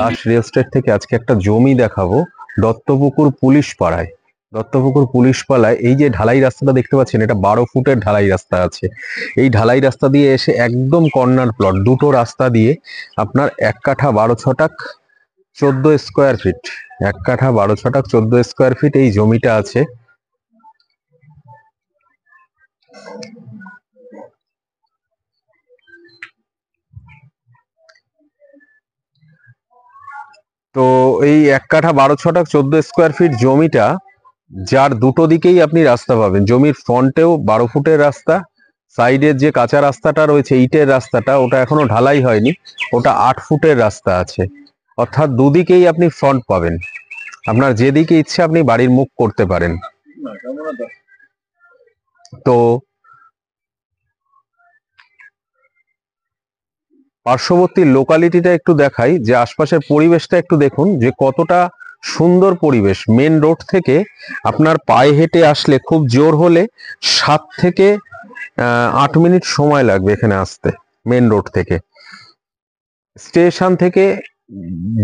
Das real estate থেকে আজকে একটা জমি দেখাবো দত্তপুকুর পুলিশ পাড়ায়। দত্তপুকুর পুলিশ পাড়ায় এই যে ঢালাই রাস্তাটা দেখতে পাচ্ছেন, এটা 12 ফুটের ঢালাই রাস্তা আছে। এই ঢালাই রাস্তা দিয়ে এসে একদম কর্নার প্লট, দুটো রাস্তা দিয়ে আপনার 1 কাঠা 12 ছটাক 14 স্কোয়ার ফিট, 1 কাঠা 12 ছটাক 14 স্কোয়ার ফিট এই জমিটা আছে। তো এই 1 কাঠা 12 ছটাক 14 স্কোয়ার ফিট জমিটা, যার দুটো দিকেই আপনি রাস্তা পাবেন। জমির ফ্রন্টেও 12 ফুটের রাস্তা, সাইডের যে কাঁচা রাস্তাটা রয়েছে ইটের রাস্তাটা, ওটা এখনো ঢালাই হয়নি, ওটা 8 ফুটের রাস্তা আছে। অর্থাৎ দুদিকেই আপনি ফ্রন্ট পাবেন, আপনার যেদিকে ইচ্ছে আপনি বাড়ির মুখ করতে পারেন। তো পার্শ্ববর্তী লোকালিটিটা একটু দেখাই, যে আশপাশের পরিবেশটা একটু দেখুন যে কতটা সুন্দর পরিবেশ। মেন রোড থেকে আপনার পায়ে হেঁটে আসলে খুব জোর হলে 7 থেকে 8 মিনিট সময় লাগবে এখানে আসতে। মেন রোড থেকে স্টেশন থেকে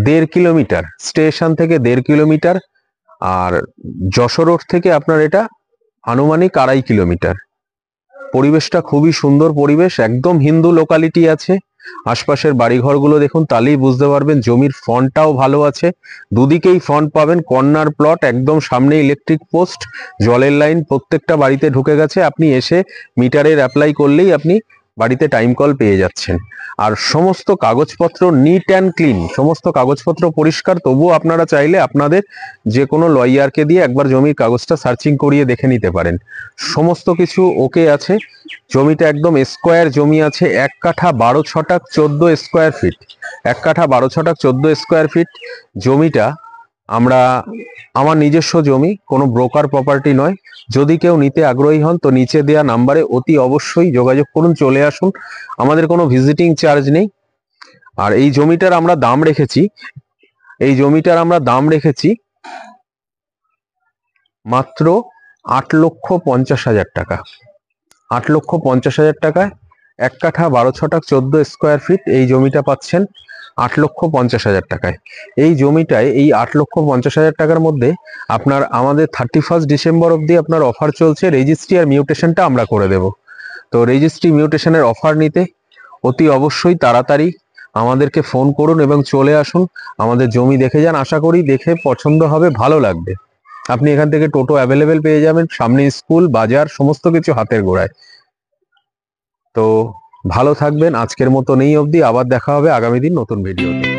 1.5 কিলোমিটার, স্টেশন থেকে 1.5 কিলোমিটার, আর যশোর রোড থেকে আপনার এটা আনুমানিক 2.5 কিলোমিটার। পরিবেশটা খুবই সুন্দর পরিবেশ, একদম হিন্দু লোকালিটি আছে। আশপাশের বাড়িঘরগুলো দেখুন, তাহলেই বুঝতে পারবেন। জমির ফ্রন্টটাও ভালো আছে, দুদিকেই ফ্রন্ট পাবেন, কর্নার প্লট, একদম সামনে ইলেকট্রিক পোস্ট, জলের লাইন প্রত্যেকটা বাড়িতে ঢুকে গেছে। আপনি এসে মিটারের অ্যাপ্লাই করলেই আপনি বাড়িতে টাইম কল পেয়ে যাচ্ছেন। আর সমস্ত কাগজপত্র নিট অ্যান্ড ক্লিন, সমস্ত কাগজপত্র পরিষ্কার। তবুও আপনারা চাইলে আপনাদের যে কোনো লয়ারকে দিয়ে একবার জমির কাগজটা সার্চিং করিয়ে দেখে নিতে পারেন। সমস্ত কিছু ওকে আছে। জমিটা একদম স্কোয়ার জমি আছে, 1 কাঠা 12 ছটাক 14 স্কোয়ার ফিট, 1 কাঠা 12 ছটাক 14 স্কোয়ার ফিট জমিটা আমার নিজস্ব জমি, কোনো ব্রোকার প্রপার্টি নয়। যদি কেউ নিতে আগ্রহী হন তো নিচে দেওয়া নাম্বারে অতি অবশ্যই যোগাযোগ করুন, চলে আসুন। আমাদের কোনো ভিজিটিং চার্জ নেই। আর এই জমিটার আমরা দাম রেখেছি, মাত্র 8,50,000 টাকা। 8,50,000 টাকায় 1 কাঠা 12 ছটাক 14 স্কোয়ার ফিট এই জমিটা পাচ্ছেন 8,50,000 টাকায়। এই জমিটায় এই 8,50,000 টাকার মধ্যে আপনার আমাদের 31 ডিসেম্বর অবধি আপনার অফার চলছে, রেজিস্ট্রি আর মিউটেশনটা আমরা করে দেব। তো রেজিস্ট্রি মিউটেশনের অফার নিতে অতি অবশ্যই তাড়াতাড়ি আমাদেরকে ফোন করুন এবং চলে আসুন, আমাদের জমি দেখে যান। আশা করি দেখে পছন্দ হবে, ভালো লাগবে। আপনি এখান থেকে টোটো অ্যাভেলেবেল পেয়ে যাবেন, সামনে স্কুল, বাজার, সমস্ত কিছু হাতের গোড়ায়। তো ভালো থাকবেন, আজকের মতো নেই অবধি, আবার দেখা হবে আগামী দিন নতুন ভিডিওতে।